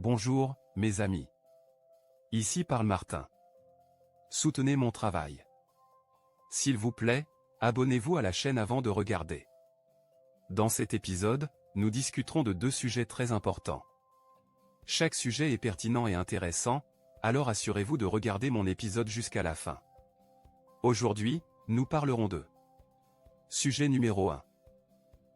Bonjour, mes amis. Ici parle Martin. Soutenez mon travail. S'il vous plaît, abonnez-vous à la chaîne avant de regarder. Dans cet épisode, nous discuterons de deux sujets très importants. Chaque sujet est pertinent et intéressant, alors assurez-vous de regarder mon épisode jusqu'à la fin. Aujourd'hui, nous parlerons de sujet numéro 1.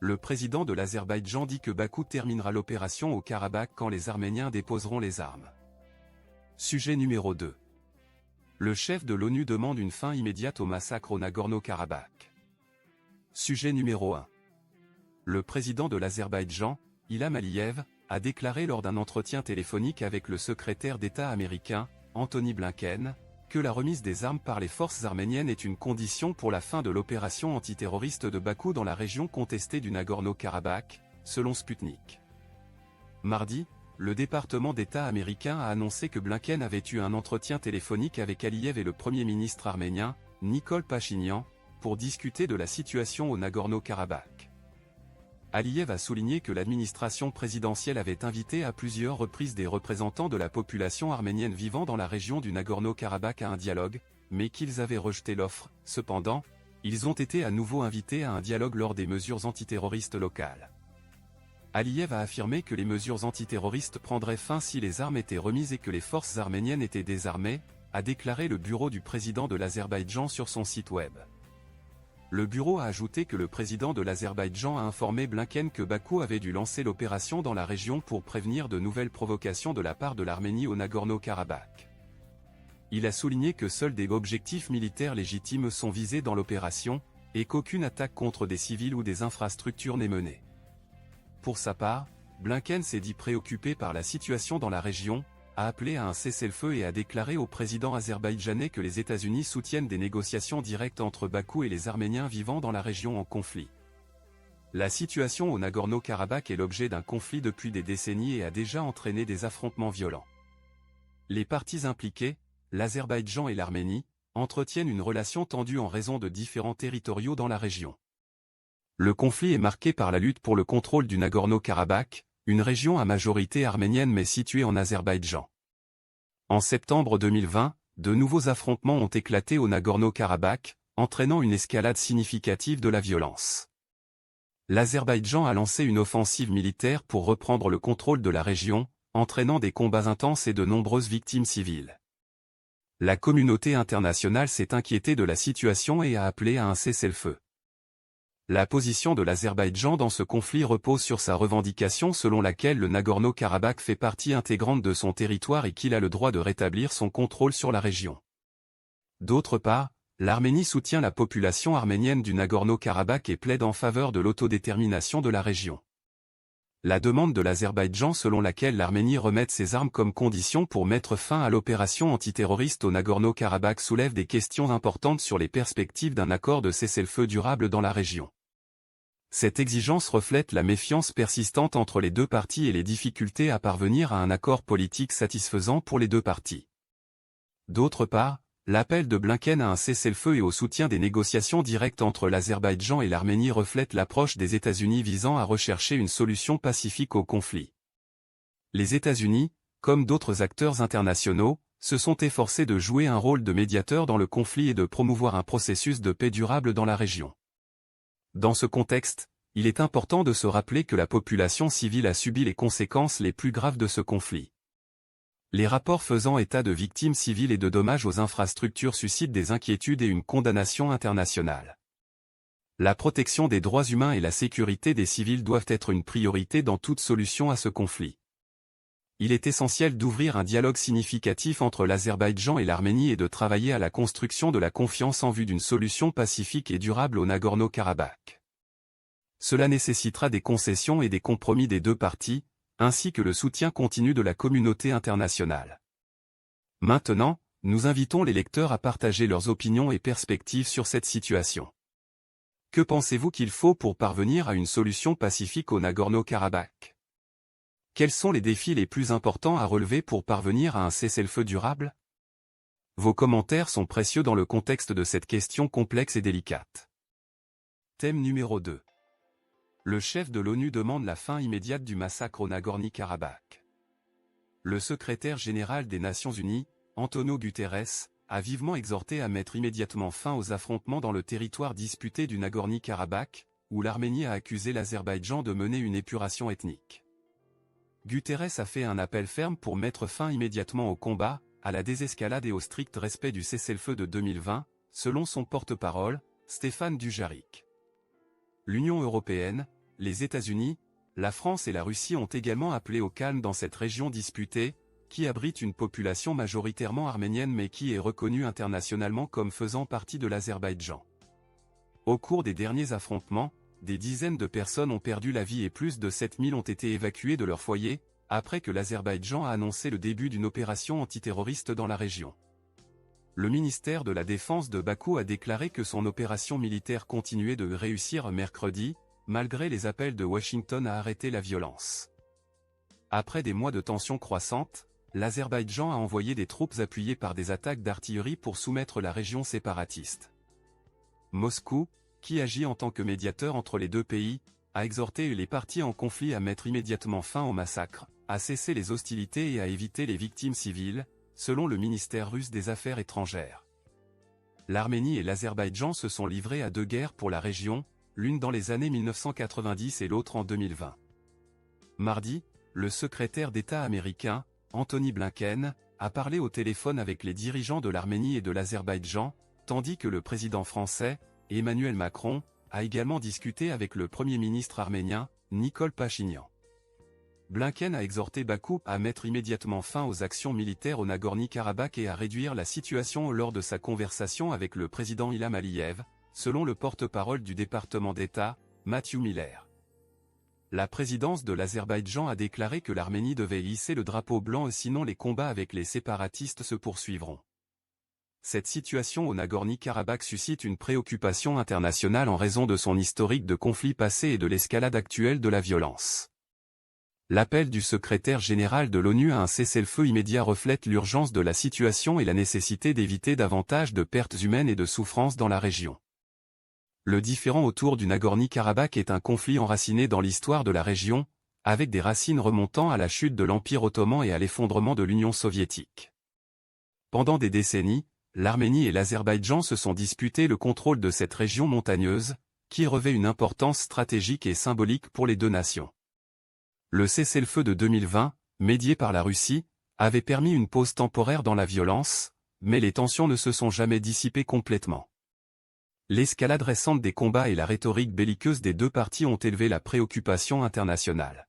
Le président de l'Azerbaïdjan dit que Bakou terminera l'opération au Karabakh quand les Arméniens déposeront les armes. Sujet numéro 2. Le chef de l'ONU demande une fin immédiate au massacre au Nagorno-Karabakh. Sujet numéro 1. Le président de l'Azerbaïdjan, Ilham Aliyev, a déclaré lors d'un entretien téléphonique avec le secrétaire d'État américain, Antony Blinken, que la remise des armes par les forces arméniennes est une condition pour la fin de l'opération antiterroriste de Bakou dans la région contestée du Nagorno-Karabakh, selon Sputnik. Mardi, le département d'État américain a annoncé que Blinken avait eu un entretien téléphonique avec Aliyev et le Premier ministre arménien, Nikol Pachinian, pour discuter de la situation au Nagorno-Karabakh. Aliyev a souligné que l'administration présidentielle avait invité à plusieurs reprises des représentants de la population arménienne vivant dans la région du Nagorno-Karabakh à un dialogue, mais qu'ils avaient rejeté l'offre. Cependant, ils ont été à nouveau invités à un dialogue lors des mesures antiterroristes locales. Aliyev a affirmé que les mesures antiterroristes prendraient fin si les armes étaient remises et que les forces arméniennes étaient désarmées, a déclaré le bureau du président de l'Azerbaïdjan sur son site web. Le bureau a ajouté que le président de l'Azerbaïdjan a informé Blinken que Bakou avait dû lancer l'opération dans la région pour prévenir de nouvelles provocations de la part de l'Arménie au Nagorno-Karabakh. Il a souligné que seuls des objectifs militaires légitimes sont visés dans l'opération, et qu'aucune attaque contre des civils ou des infrastructures n'est menée. Pour sa part, Blinken s'est dit préoccupé par la situation dans la région, a appelé à un cessez-le-feu et a déclaré au président azerbaïdjanais que les États-Unis soutiennent des négociations directes entre Bakou et les Arméniens vivant dans la région en conflit. La situation au Nagorno-Karabakh est l'objet d'un conflit depuis des décennies et a déjà entraîné des affrontements violents. Les parties impliquées, l'Azerbaïdjan et l'Arménie, entretiennent une relation tendue en raison de différends territoriaux dans la région. Le conflit est marqué par la lutte pour le contrôle du Nagorno-Karabakh, une région à majorité arménienne mais située en Azerbaïdjan. En septembre 2020, de nouveaux affrontements ont éclaté au Nagorno-Karabakh, entraînant une escalade significative de la violence. L'Azerbaïdjan a lancé une offensive militaire pour reprendre le contrôle de la région, entraînant des combats intenses et de nombreuses victimes civiles. La communauté internationale s'est inquiétée de la situation et a appelé à un cessez-le-feu. La position de l'Azerbaïdjan dans ce conflit repose sur sa revendication selon laquelle le Nagorno-Karabakh fait partie intégrante de son territoire et qu'il a le droit de rétablir son contrôle sur la région. D'autre part, l'Arménie soutient la population arménienne du Nagorno-Karabakh et plaide en faveur de l'autodétermination de la région. La demande de l'Azerbaïdjan selon laquelle l'Arménie remette ses armes comme condition pour mettre fin à l'opération antiterroriste au Nagorno-Karabakh soulève des questions importantes sur les perspectives d'un accord de cessez-le-feu durable dans la région. Cette exigence reflète la méfiance persistante entre les deux parties et les difficultés à parvenir à un accord politique satisfaisant pour les deux parties. D'autre part, l'appel de Blinken à un cessez-le-feu et au soutien des négociations directes entre l'Azerbaïdjan et l'Arménie reflète l'approche des États-Unis visant à rechercher une solution pacifique au conflit. Les États-Unis, comme d'autres acteurs internationaux, se sont efforcés de jouer un rôle de médiateur dans le conflit et de promouvoir un processus de paix durable dans la région. Dans ce contexte, il est important de se rappeler que la population civile a subi les conséquences les plus graves de ce conflit. Les rapports faisant état de victimes civiles et de dommages aux infrastructures suscitent des inquiétudes et une condamnation internationale. La protection des droits humains et la sécurité des civils doivent être une priorité dans toute solution à ce conflit. Il est essentiel d'ouvrir un dialogue significatif entre l'Azerbaïdjan et l'Arménie et de travailler à la construction de la confiance en vue d'une solution pacifique et durable au Nagorno-Karabakh. Cela nécessitera des concessions et des compromis des deux parties, ainsi que le soutien continu de la communauté internationale. Maintenant, nous invitons les lecteurs à partager leurs opinions et perspectives sur cette situation. Que pensez-vous qu'il faut pour parvenir à une solution pacifique au Nagorno-Karabakh ? Quels sont les défis les plus importants à relever pour parvenir à un cessez-le-feu durable ? Vos commentaires sont précieux dans le contexte de cette question complexe et délicate. Thème numéro 2. Le chef de l'ONU demande la fin immédiate du massacre au Nagorno-Karabakh. le secrétaire général des Nations Unies, Antonio Guterres, a vivement exhorté à mettre immédiatement fin aux affrontements dans le territoire disputé du Nagorno-Karabakh, où l'Arménie a accusé l'Azerbaïdjan de mener une épuration ethnique. Guterres a fait un appel ferme pour mettre fin immédiatement au combat, à la désescalade et au strict respect du cessez-le-feu de 2020, selon son porte-parole, Stéphane Dujarric. L'Union européenne, les États-Unis, la France et la Russie ont également appelé au calme dans cette région disputée, qui abrite une population majoritairement arménienne mais qui est reconnue internationalement comme faisant partie de l'Azerbaïdjan. Au cours des derniers affrontements, des dizaines de personnes ont perdu la vie et plus de 7000 ont été évacuées de leur foyer, après que l'Azerbaïdjan a annoncé le début d'une opération antiterroriste dans la région. Le ministère de la Défense de Bakou a déclaré que son opération militaire continuait de réussir mercredi, malgré les appels de Washington à arrêter la violence. Après des mois de tensions croissantes, l'Azerbaïdjan a envoyé des troupes appuyées par des attaques d'artillerie pour soumettre la région séparatiste. Moscou, qui agit en tant que médiateur entre les deux pays, a exhorté les parties en conflit à mettre immédiatement fin au massacre, à cesser les hostilités et à éviter les victimes civiles, selon le ministère russe des Affaires étrangères. L'Arménie et l'Azerbaïdjan se sont livrés à deux guerres pour la région, l'une dans les années 1990 et l'autre en 2020. Mardi, le secrétaire d'État américain, Anthony Blinken, a parlé au téléphone avec les dirigeants de l'Arménie et de l'Azerbaïdjan, tandis que le président français, Emmanuel Macron, a également discuté avec le Premier ministre arménien, Nikol Pachinian. Blinken a exhorté Bakou à mettre immédiatement fin aux actions militaires au Nagorno-Karabakh et à réduire la situation lors de sa conversation avec le président Ilham Aliyev, selon le porte-parole du département d'État, Matthew Miller. La présidence de l'Azerbaïdjan a déclaré que l'Arménie devait hisser le drapeau blanc sinon les combats avec les séparatistes se poursuivront. Cette situation au Nagorno-Karabakh suscite une préoccupation internationale en raison de son historique de conflits passés et de l'escalade actuelle de la violence. L'appel du secrétaire général de l'ONU à un cessez-le-feu immédiat reflète l'urgence de la situation et la nécessité d'éviter davantage de pertes humaines et de souffrances dans la région. Le différend autour du Nagorno-Karabakh est un conflit enraciné dans l'histoire de la région, avec des racines remontant à la chute de l'Empire ottoman et à l'effondrement de l'Union soviétique. Pendant des décennies, l'Arménie et l'Azerbaïdjan se sont disputés le contrôle de cette région montagneuse, qui revêt une importance stratégique et symbolique pour les deux nations. Le cessez-le-feu de 2020, médié par la Russie, avait permis une pause temporaire dans la violence, mais les tensions ne se sont jamais dissipées complètement. L'escalade récente des combats et la rhétorique belliqueuse des deux parties ont élevé la préoccupation internationale.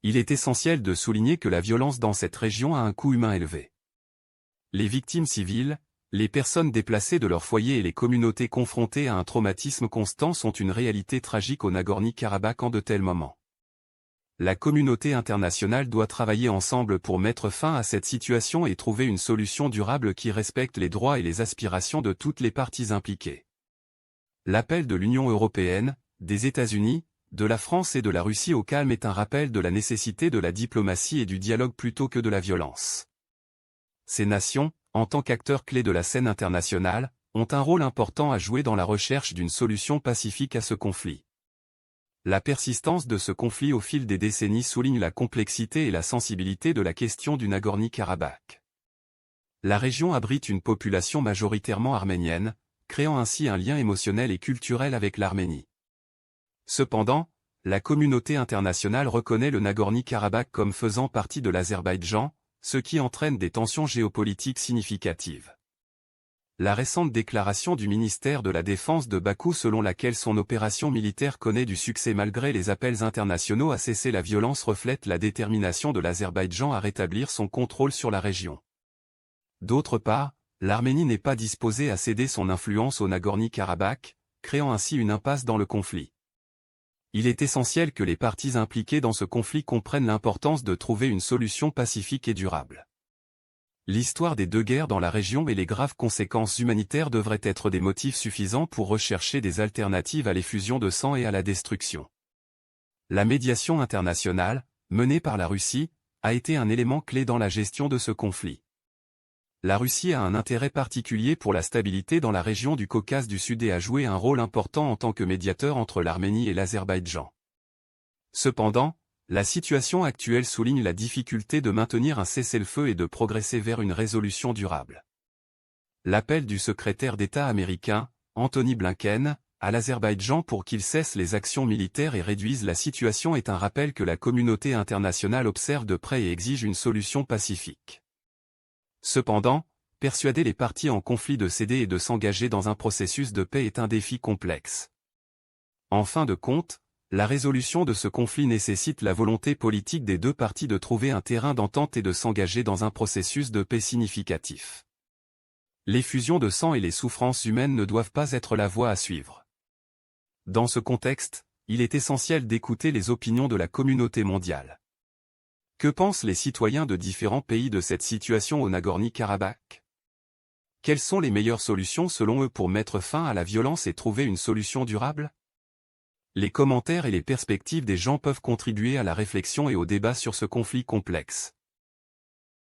Il est essentiel de souligner que la violence dans cette région a un coût humain élevé. Les victimes civiles, les personnes déplacées de leur foyer et les communautés confrontées à un traumatisme constant sont une réalité tragique au Nagorno-Karabakh en de tels moments. La communauté internationale doit travailler ensemble pour mettre fin à cette situation et trouver une solution durable qui respecte les droits et les aspirations de toutes les parties impliquées. L'appel de l'Union européenne, des États-Unis, de la France et de la Russie au calme est un rappel de la nécessité de la diplomatie et du dialogue plutôt que de la violence. Ces nations, en tant qu'acteurs clés de la scène internationale, ont un rôle important à jouer dans la recherche d'une solution pacifique à ce conflit. La persistance de ce conflit au fil des décennies souligne la complexité et la sensibilité de la question du Nagorno-Karabakh. La région abrite une population majoritairement arménienne, créant ainsi un lien émotionnel et culturel avec l'Arménie. Cependant, la communauté internationale reconnaît le Nagorno-Karabakh comme faisant partie de l'Azerbaïdjan, ce qui entraîne des tensions géopolitiques significatives. La récente déclaration du ministère de la Défense de Bakou selon laquelle son opération militaire connaît du succès malgré les appels internationaux à cesser la violence reflète la détermination de l'Azerbaïdjan à rétablir son contrôle sur la région. D'autre part, l'Arménie n'est pas disposée à céder son influence au Nagorno-Karabakh, créant ainsi une impasse dans le conflit. Il est essentiel que les parties impliquées dans ce conflit comprennent l'importance de trouver une solution pacifique et durable. L'histoire des deux guerres dans la région et les graves conséquences humanitaires devraient être des motifs suffisants pour rechercher des alternatives à l'effusion de sang et à la destruction. La médiation internationale, menée par la Russie, a été un élément clé dans la gestion de ce conflit. La Russie a un intérêt particulier pour la stabilité dans la région du Caucase du Sud et a joué un rôle important en tant que médiateur entre l'Arménie et l'Azerbaïdjan. Cependant, La situation actuelle souligne la difficulté de maintenir un cessez-le-feu et de progresser vers une résolution durable. L'appel du secrétaire d'État américain, Anthony Blinken, à l'Azerbaïdjan pour qu'il cesse les actions militaires et réduise la situation est un rappel que la communauté internationale observe de près et exige une solution pacifique. Cependant, persuader les parties en conflit de céder et de s'engager dans un processus de paix est un défi complexe. En fin de compte, la résolution de ce conflit nécessite la volonté politique des deux parties de trouver un terrain d'entente et de s'engager dans un processus de paix significatif. L'effusion de sang et les souffrances humaines ne doivent pas être la voie à suivre. Dans ce contexte, il est essentiel d'écouter les opinions de la communauté mondiale. Que pensent les citoyens de différents pays de cette situation au Nagorno-Karabakh? Quelles sont les meilleures solutions selon eux pour mettre fin à la violence et trouver une solution durable? Les commentaires et les perspectives des gens peuvent contribuer à la réflexion et au débat sur ce conflit complexe.